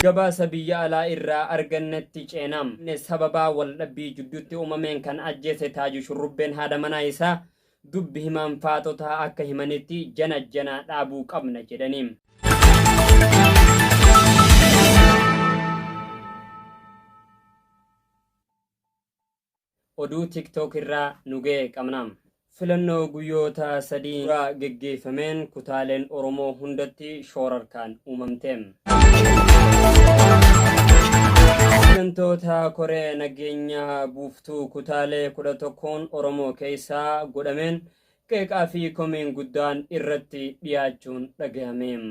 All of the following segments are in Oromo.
gabaasa biyya alaa irraa argannetti ceenam sababa wal dhabbii jidduutti uumameen kan ajjeese Taaju Shurrubbeen haadha manaa isaa dubbi himaan Faaxotaa akka himanitti jana dhaabuu qabna jedhaniim. oduu TikTok irraa nugee qabnam filannoo guyyoota sadii irraa geggeeffameen kutaaleen Oromoo hundatti shoorarkaan uumamteem. Hooggantoota Koree nageenya buuftuu kutaalee 11 Oromoo keessaa godhameen qeeqaa fi komeen guddaan irratti dhiyaachuun dhagahameem.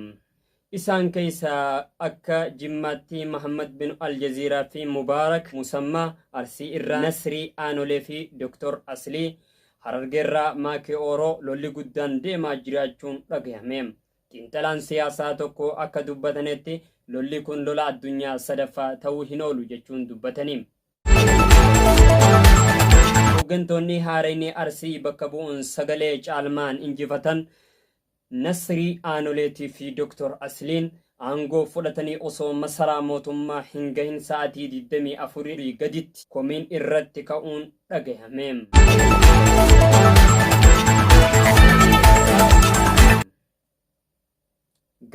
Isaan keessaa akka Jimmaatti Muhammad bin Aljaziiraa fi Mubaarak Musammaa, Arsii irraa Nasrii Aanolee fi Dr. Aslii, Harargeerraa Maakee Ooroo lolli guddaan deemaa jiraachuun dhagahameem. Xiinxalaan siyaasaa tokko akka dubbatanitti lolli kun lola addunyaa sadaffaa ta'uu hin oolu jechuun dubbataniim. Hooggantoonni haarayni Arsii bakka bu'uun sagalee caalmaan injifatan Nasrii Aanoleetii fi Dr. Asliin aangoo fudhatanii osoo masaraa mootummaa hin gahin sa'aatii 24 gaditti komiin irratti ka'uun dhagahameem.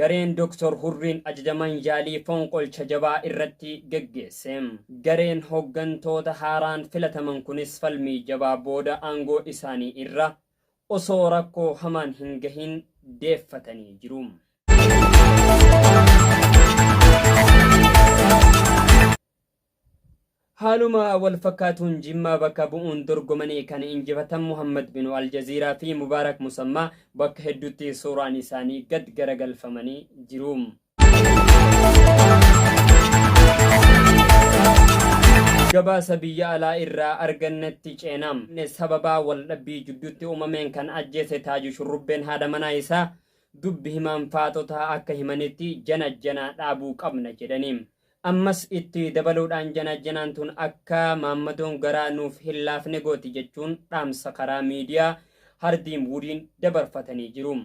Gareen Dr. Hurriin ajajaman yaalii fonqolcha jabaa irratti geggeesseem. Gareen hooggantoota haaraan filataman kunis falmii jabaa booda aangoo isaanii irra osoo rakkoo hamaan hin gahin deeffatanii jiru. Haaluma wal fakkaatuun Jimmaa bakka bu'uun dorgomanii kan injifatan Muhammad bin Aljaziiraa fi Mubaarak Musammaa bakka hedduutti suuraan isaanii gad garagalfamanii jiru. gabaasa biyya alaa irraa argannetti ceenam sababa wal dhabbii jidduutti uumameen kan ajjeese Taaju Shurrubbeen haadha manaa isaa dubbi himaan Faaxotaa akka himanitti jana dhaabuu qabna jedhaniim. Ammas itti dabaluudhaan janaan tun akka maammadoon garaa nuuf hin laafne gooti jechuun dhaamsa karaa miidiyaa Hardiin Wudiin dabarfatanii jiru.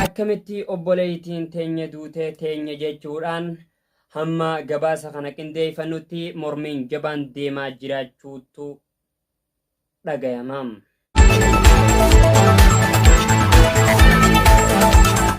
Akkamitti obboleeytiin teenya duutee teenya jechuudhaan hamma gabaasa kana qindeeffannutti mormiin jabaan deemaa jiraachuutu dhagayamam.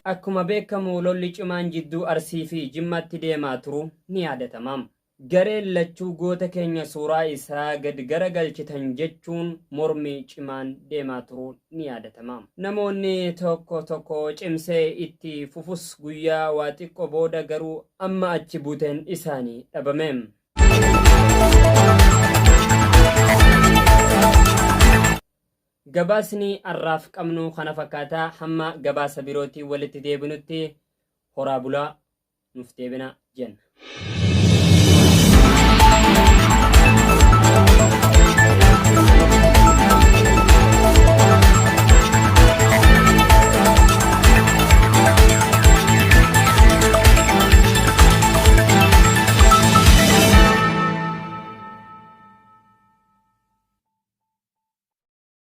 Akkuma beekamu lolli cimaan jidduu Arsii fi Jimmaatti deemaa turu ni yaadatamam. Gareen lachuu goota keenya suuraa isaa gad garagalchitan jechuun mormii cimaan deemaa turu ni yaadatamam. Namoonni tokko cimsee itti fufus guyyaa waa xiqqoo booda garuu amma achi buuteen isaanii dhabameem. Gabaasni arraaf qabnu kana fakkaataa hamma gabaasa birootii walitti deebinutti horaa bulaa nuuf deebina jenna.